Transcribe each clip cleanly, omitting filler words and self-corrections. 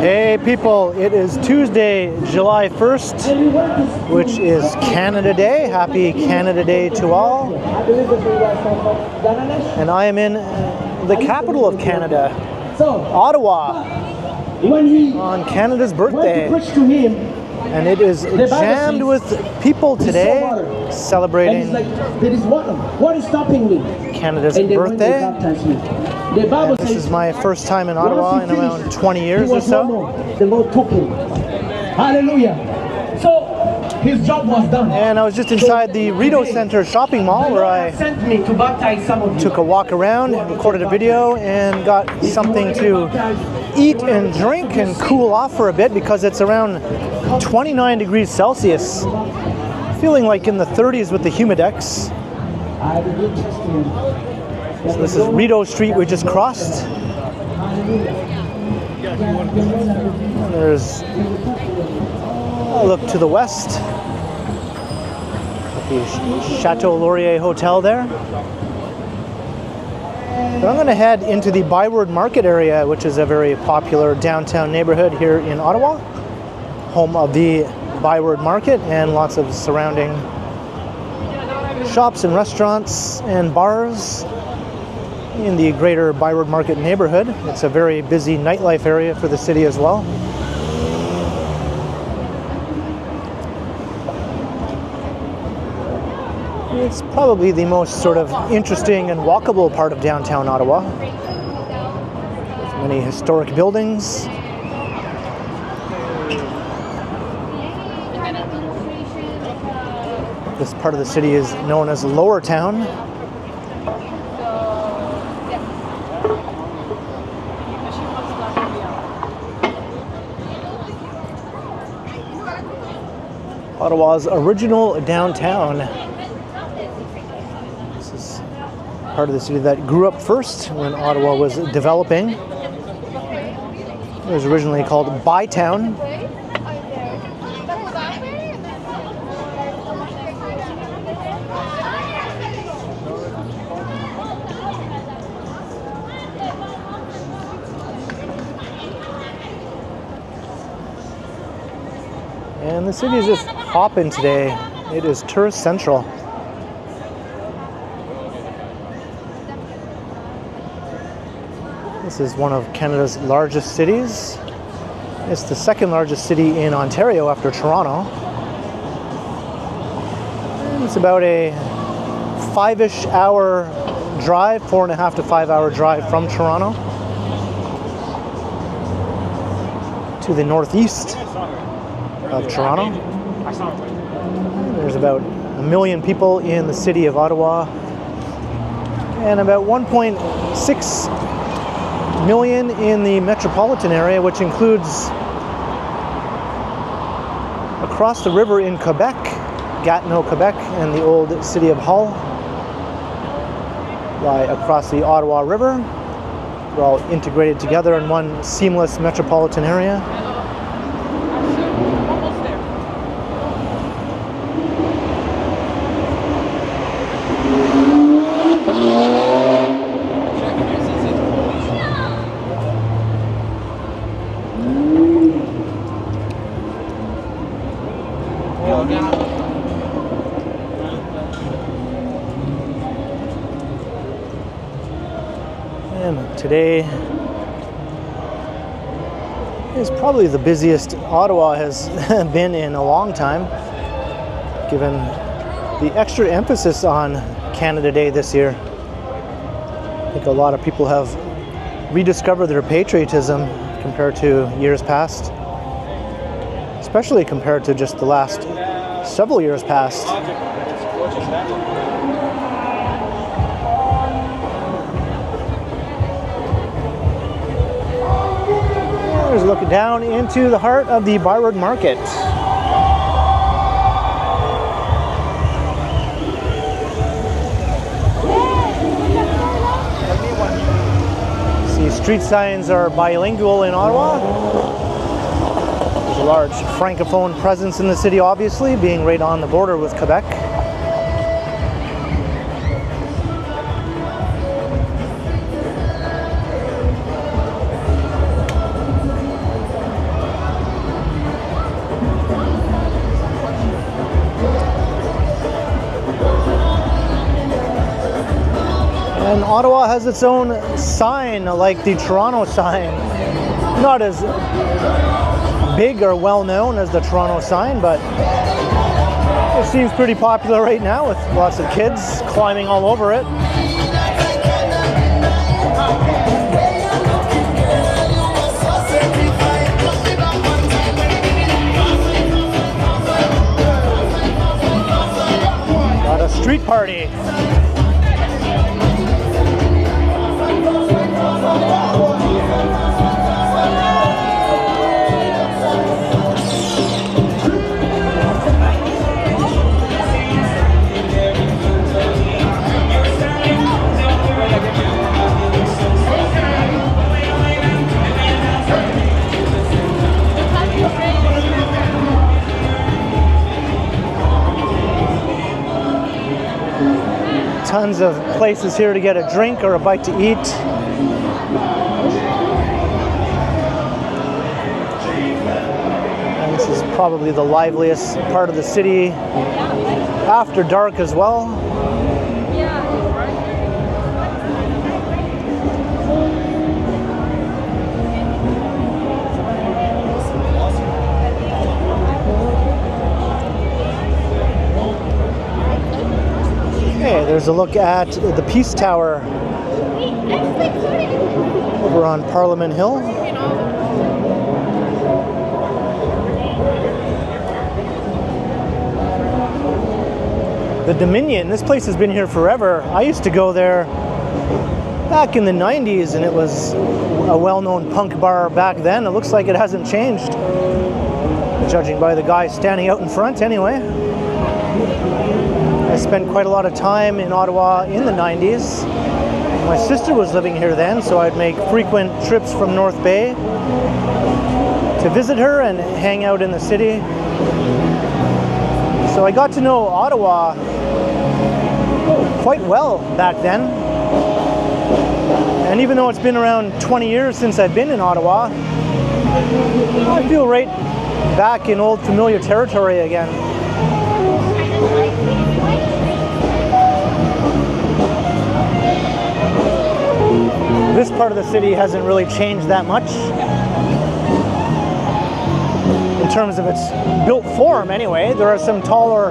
Hey people, it is Tuesday, July 1st, which is Canada Day. Happy Canada Day to all. And I am in the capital of Canada, Ottawa, on Canada's birthday. And it is jammed with people today celebrating what is stopping me? Canada's birthday. And this is my first time in Ottawa in around 20 years or so. The Lord took him. Hallelujah. So his job was done. And I was just inside the Rideau Centre shopping mall where I sent me to baptize some of you. took a walk around, recorded a video, and got something to eat and drink and cool off for a bit because it's around 29 degrees Celsius. Feeling like in the 30s with the humidex. So this is Rideau Street we just crossed. There's a look to the west. The Chateau Laurier Hotel there. But I'm going to head into the ByWard Market area, which is a very popular downtown neighborhood here in Ottawa. Home of the ByWard Market and lots of surrounding shops and restaurants and bars in the greater ByWard Market neighborhood. It's a very busy nightlife area for the city as well. It's probably the most sort of interesting and walkable part of downtown Ottawa. With many historic buildings. This part of the city is known as Lowertown. Ottawa's original downtown. This is part of the city that grew up first when Ottawa was developing. It was originally called ByTown. And the city is just hopping today. It is tourist central. This is one of Canada's largest cities. It's the second largest city in Ontario after Toronto. And it's about a 5-ish hour drive, 4.5 to 5 hour drive from Toronto to the northeast of Toronto. There's about 1 million people in the city of Ottawa and about 1.6 million in the metropolitan area, which includes across the river in Quebec, Gatineau, Quebec, and the old city of Hull lie across the Ottawa River. They're all integrated together in one seamless metropolitan area. And today is probably the busiest Ottawa has been in a long time, given the extra emphasis on Canada Day this year. I think a lot of people have rediscovered their patriotism compared to years past, especially compared to just the last several years past. There's a look down into the heart of the ByWard Market. See, street signs are bilingual in Ottawa. There's a large francophone presence in the city, obviously, being right on the border with Quebec. And Ottawa has its own sign, like the Toronto sign. Not as big or well known as the Toronto sign, but it seems pretty popular right now with lots of kids climbing all over it. Got a street party. Tons of places here to get a drink or a bite to eat. And this is probably the liveliest part of the city after dark as well. Okay, there's a look at the Peace Tower over on Parliament Hill. The Dominion, this place has been here forever. I used to go there back in the 90s, and it was a well-known punk bar back then. It looks like it hasn't changed, judging by the guy standing out in front anyway. I spent quite a lot of time in Ottawa in the 90s. My sister was living here then, so I'd make frequent trips from North Bay to visit her and hang out in the city. So I got to know Ottawa quite well back then. And even though it's been around 20 years since I've been in Ottawa, I feel right back in old familiar territory again. This part of the city hasn't really changed that much in terms of its built form anyway. There are some taller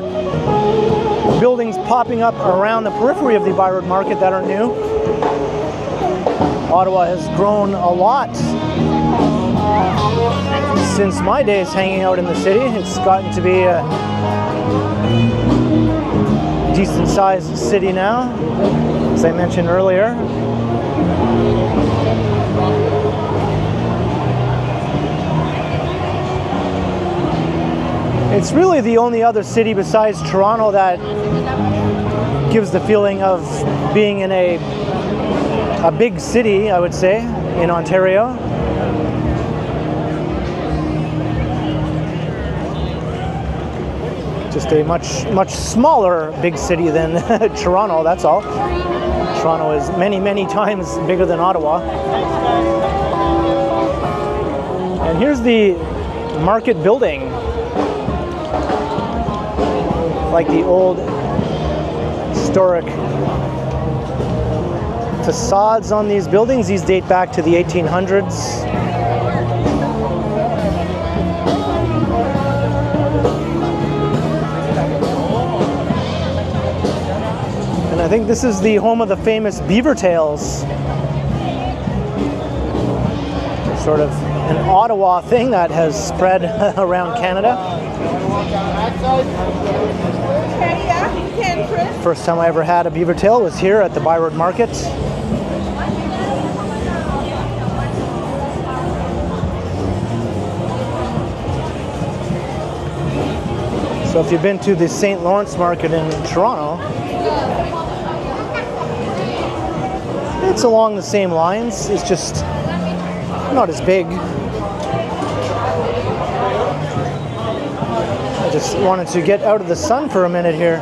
buildings popping up around the periphery of the ByWard Market that are new. Ottawa has grown a lot since my days hanging out in the city. It's gotten to be a decent sized city now, as I mentioned earlier. It's really the only other city besides Toronto that gives the feeling of being in a big city, I would say, in Ontario. Just a much smaller big city than Toronto, that's all. Toronto is many times bigger than Ottawa. And here's the market building. Like the old historic facades on these buildings. These date back to the 1800s. And I think this is the home of the famous beaver tails. Sort of an Ottawa thing that has spread around Canada. First time I ever had a beaver tail was here at the ByWard Market. So if you've been to the St. Lawrence Market in Toronto, it's along the same lines. It's just not as big. I just wanted to get out of the sun for a minute here.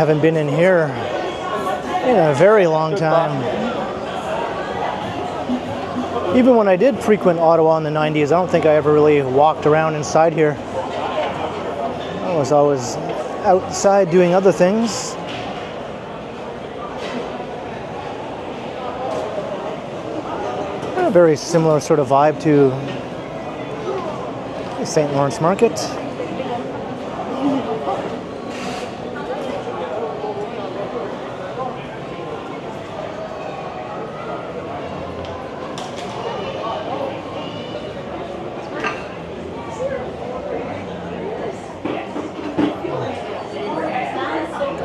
haven't been in here in a very long time. Even when I did frequent Ottawa in the 90s, I don't think I ever really walked around inside here. I was always outside doing other things. A very similar sort of vibe to the St. Lawrence Market.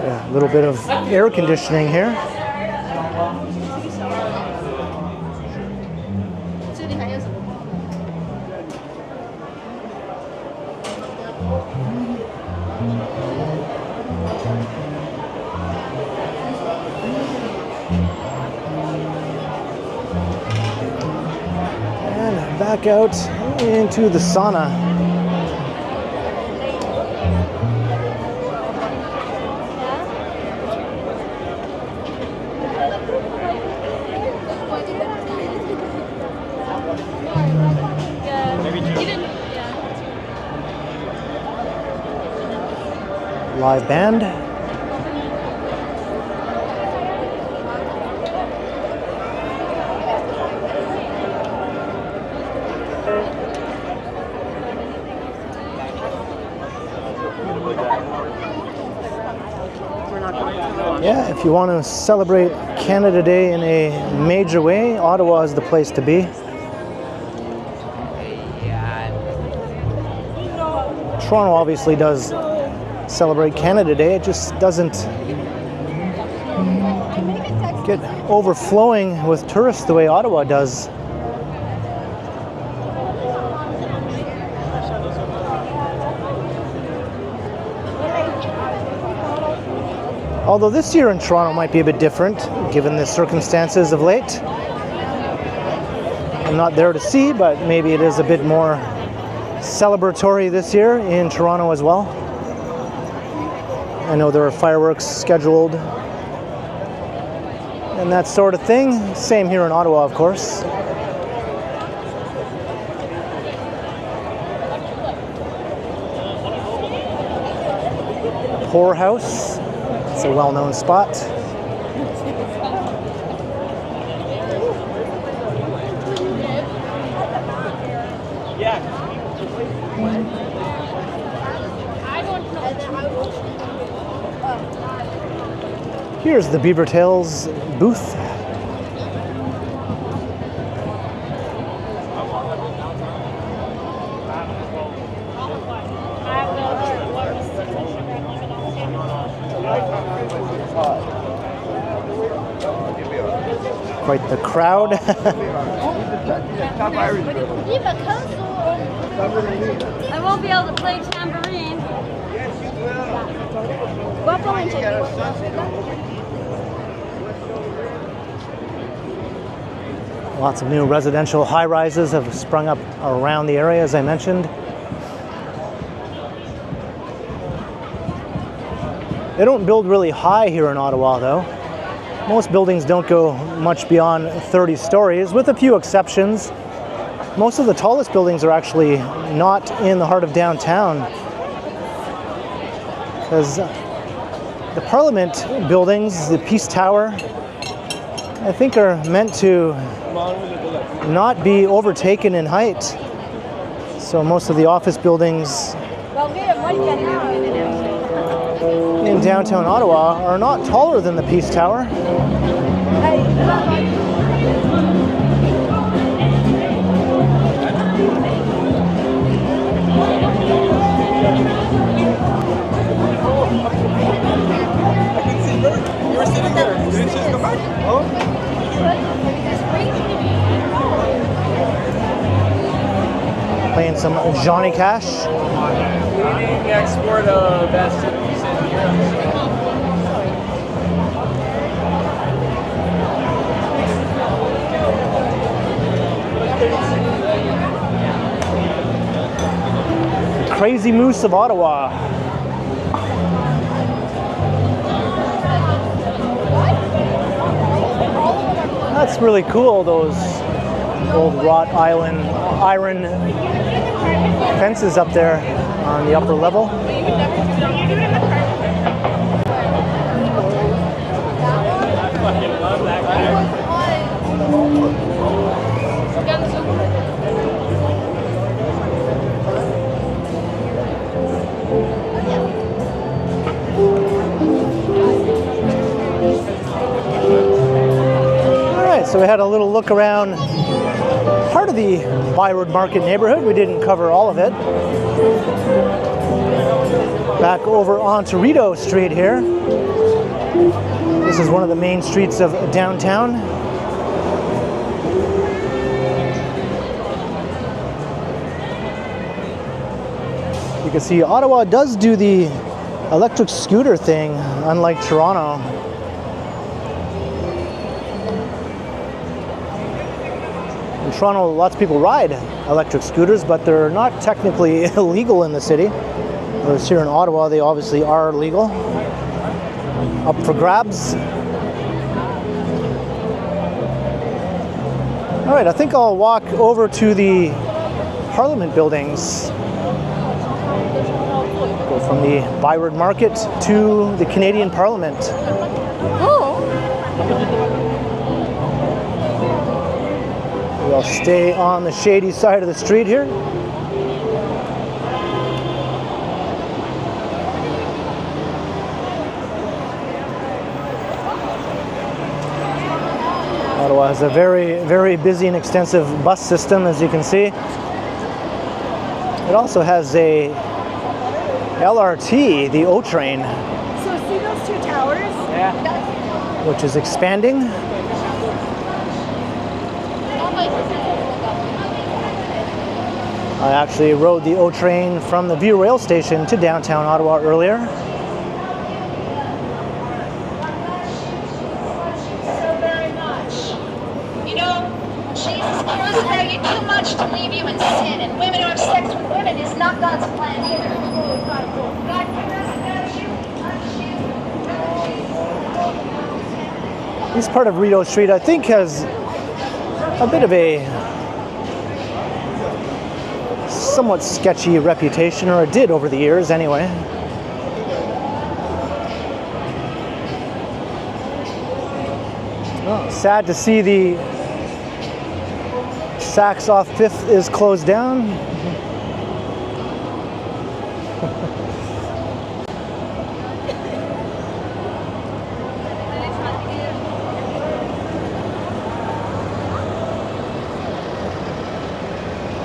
Yeah, a little bit of air conditioning here. And back out into the sauna. Live band. Yeah, if you want to celebrate Canada Day in a major way, Ottawa is the place to be. Toronto obviously does celebrate Canada Day, it just doesn't get overflowing with tourists the way Ottawa does. Although this year in Toronto might be a bit different, given the circumstances of late. I'm not there to see, but maybe it is a bit more celebratory this year in Toronto as well. I know there are fireworks scheduled and that sort of thing. Same here in Ottawa, of course. Poorhouse. It's a well-known spot. Here's the Beaver Tails booth. Quite the crowd. I won't be able to play tambourine. Lots of new residential high-rises have sprung up around the area, as I mentioned. They don't build really high here in Ottawa, though. Most buildings don't go much beyond 30 stories, with a few exceptions. Most of the tallest buildings are actually not in the heart of downtown, because the Parliament buildings, the Peace Tower, I think are meant to not be overtaken in height. So most of the office buildings in downtown Ottawa are not taller than the Peace Tower. You were sitting there. Didn't you just come back? Oh. Playing some Johnny Cash. Leading export of festivities in Europe. Crazy Moose of Ottawa. That's really cool, those old wrought iron fences up there on the upper level. So we had a little look around part of the ByWard Market neighborhood. We didn't cover all of it. Back over onto Rideau Street here. This is one of the main streets of downtown. You can see Ottawa does do the electric scooter thing, unlike Toronto. In Toronto, lots of people ride electric scooters, but they're not technically illegal in the city. Whereas here in Ottawa, they obviously are legal. Up for grabs. All right, I think I'll walk over to the Parliament buildings. Go from the ByWard Market to the Canadian Parliament. I'll stay on the shady side of the street here. Ottawa has a very, very busy and extensive bus system, as you can see. It also has a LRT, the O train. So see those two towers? Yeah. Which is expanding. I actually rode the O train from the View Rail Station to downtown Ottawa earlier. So very much. You know, Jesus cares about you too much to leave you in sin, and women who have sex with women is not God's plan either. God cares about you. This part of Rideau Street, I think, has a bit of a somewhat sketchy reputation, or it did over the years anyway. Well, sad to see the Saks off 5th is closed down.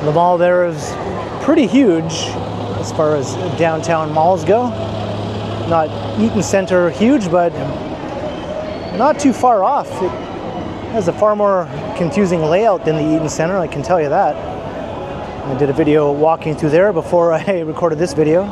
The mall there is pretty huge as far as downtown malls go. Not Eaton Center huge, but not too far off. It has a far more confusing layout than the Eaton Center, I can tell you that. I did a video walking through there before I recorded this video.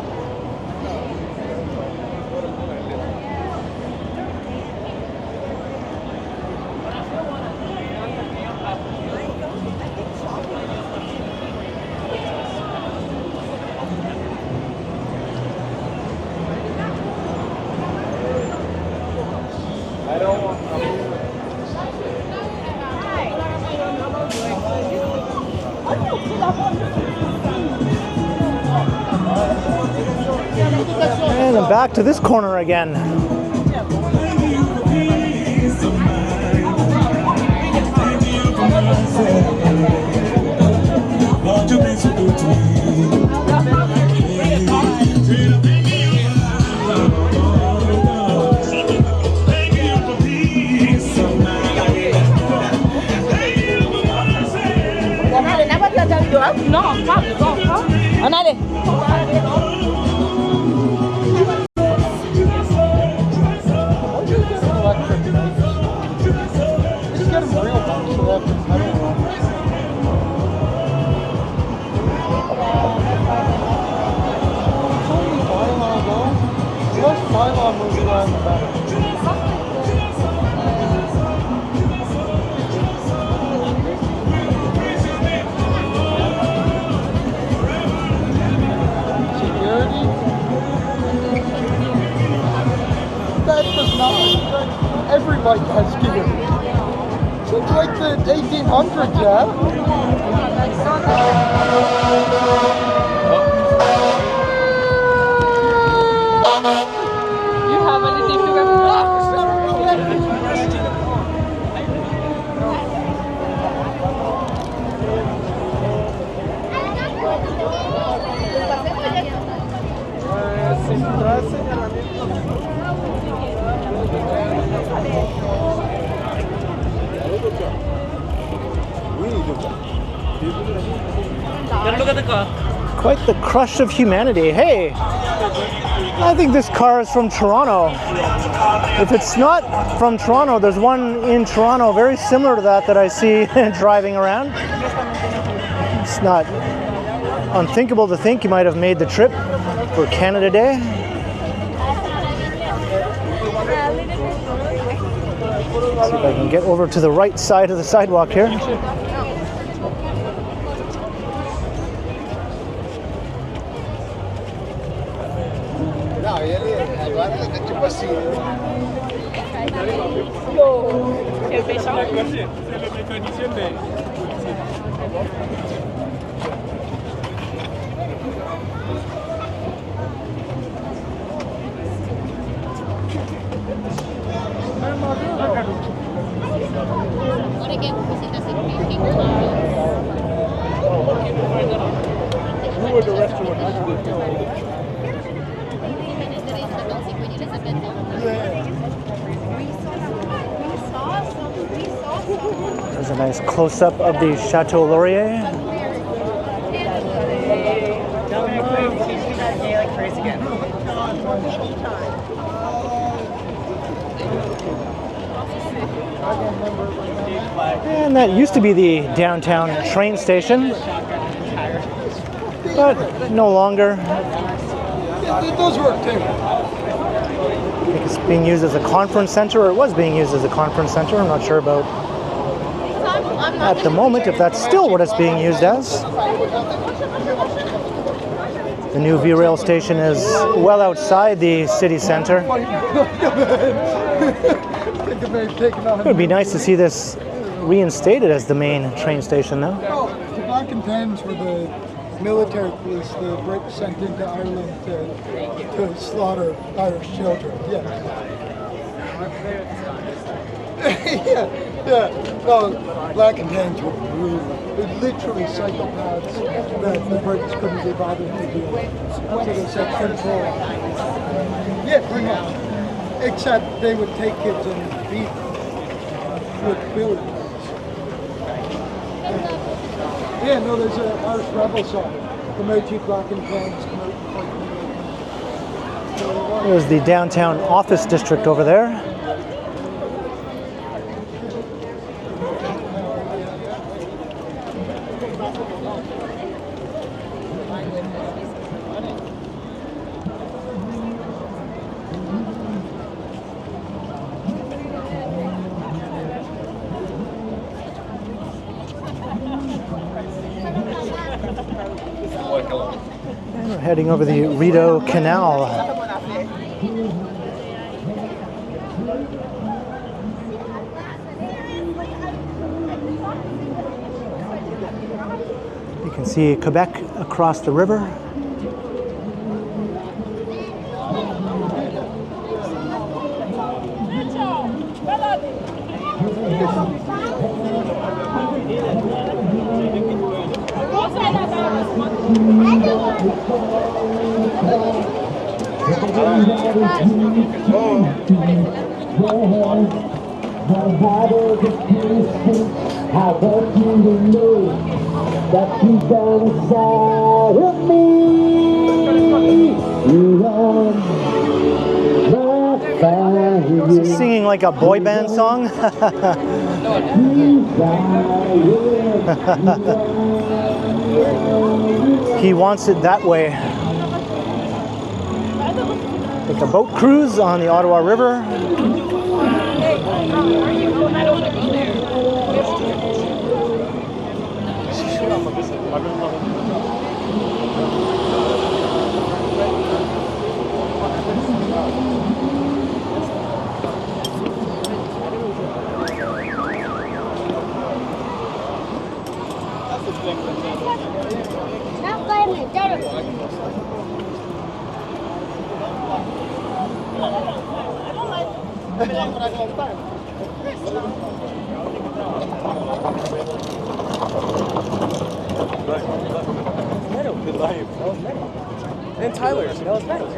And I'm back to this corner again. Every bike has gear. It's like the 1800s, yeah? You have any difficulty? Quite the crush of humanity. Hey, I think this car is from Toronto. If it's not from Toronto, there's one in Toronto very similar to that I see driving around. It's not unthinkable to think you might have made the trip for Canada Day. See if I can get over to the right side of the sidewalk here. There's a nice close-up of the Chateau Laurier. And that used to be the downtown train station, but no longer. It does work too. I think it's being used as a conference center, or it was being used as a conference center. I'm not sure about at the moment if that's still what it's being used as. The new V-Rail station is well outside the city center. It would be nice to see this reinstated as the main train station though. Oh, the Black and Tans were the military police the Brits sent into Ireland to slaughter Irish children. Yeah. yeah. No, Black and Tans were brutal. They're literally psychopaths that the Brits couldn't be bothered to deal with. So they said control. Yeah, pretty much. Except they would take kids and beat them with billy clubs. Yeah, no, there's an Irish rebel song. The Mighty Black and Tans come out and fight. There's the downtown office district over there. And we're heading over the Rideau Canal. You can see Quebec across the river. I want you to know that you've been inside of me. You're on my fire. Singing like a boy band song. He wants it that way. Take a boat cruise on the Ottawa River. And Tyler's. That was metal.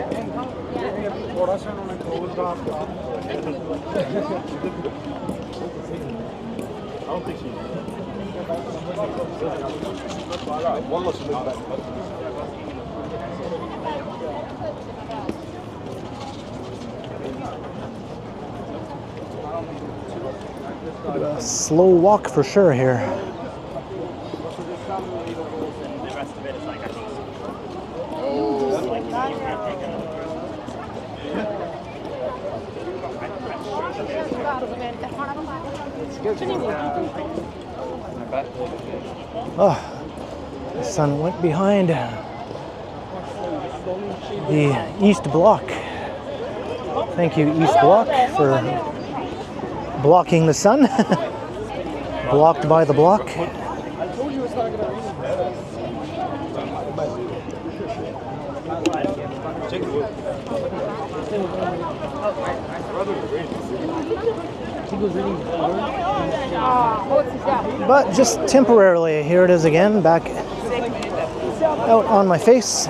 A slow walk for sure here. Oh, the sun went behind the East Block. Thank you, East Block, for blocking the sun. Blocked by the block. But just temporarily, here it is again, back out on my face.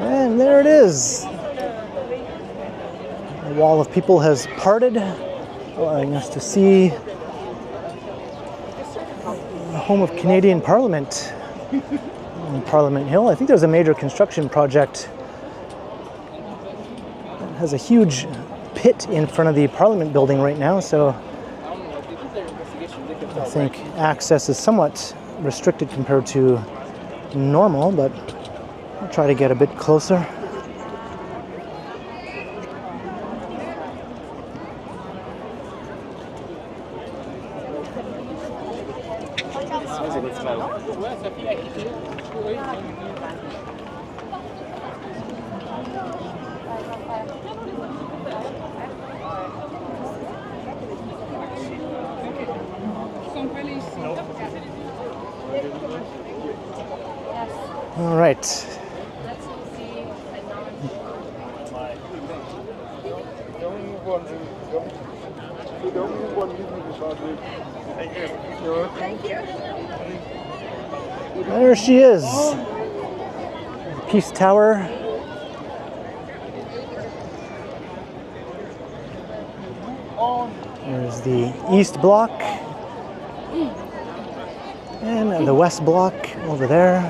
And there it is. The wall of people has parted, allowing us to see the home of Canadian Parliament on Parliament Hill. I think there's a major construction project that has a huge pit in front of the Parliament building right now, so I think access is somewhat restricted compared to normal, but I'll try to get a bit closer. All right. There she is. Peace Tower. There's the East Block. And the West Block over there.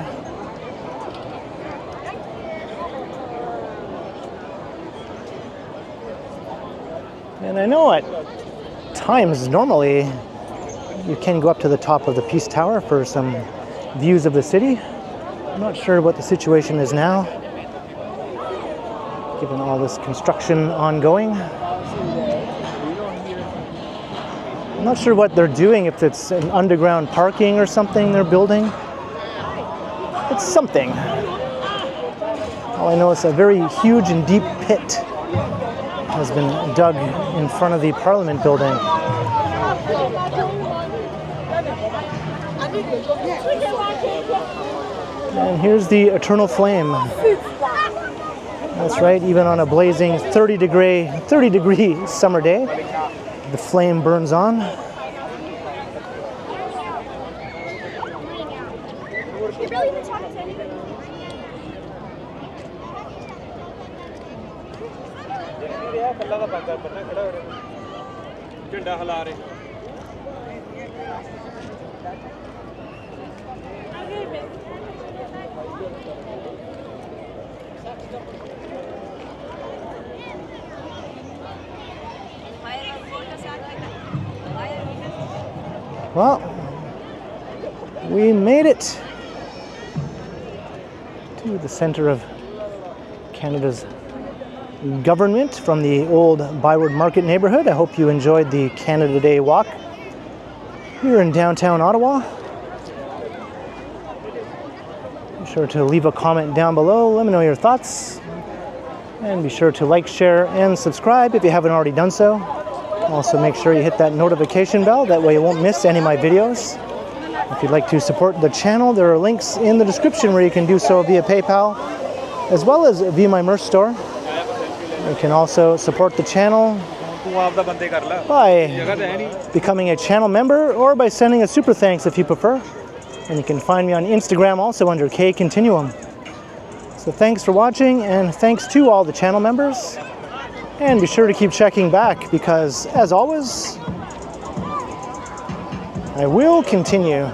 And I know at times, normally, you can go up to the top of the Peace Tower for some views of the city. I'm not sure what the situation is now, given all this construction ongoing. I'm not sure what they're doing, if it's an underground parking or something they're building. It's something. All I know is a very huge and deep pit has been dug in front of the Parliament building. And here's the eternal flame. That's right, even on a blazing 30 degree summer day, the flame burns on. Well, We made it to the center of Canada's government from the old ByWard Market neighborhood. I hope you enjoyed the Canada Day walk here in downtown Ottawa. Be sure to leave a comment down below. Let me know your thoughts. And be sure to like, share, and subscribe if you haven't already done so. Also make sure you hit that notification bell. That way you won't miss any of my videos. If you'd like to support the channel, there are links in the description where you can do so via PayPal, as well as via my merch store. You can also support the channel by becoming a channel member or by sending a super thanks if you prefer. And you can find me on Instagram also under K Continuum. So thanks for watching, and thanks to all the channel members. And be sure to keep checking back because, as always, I will continue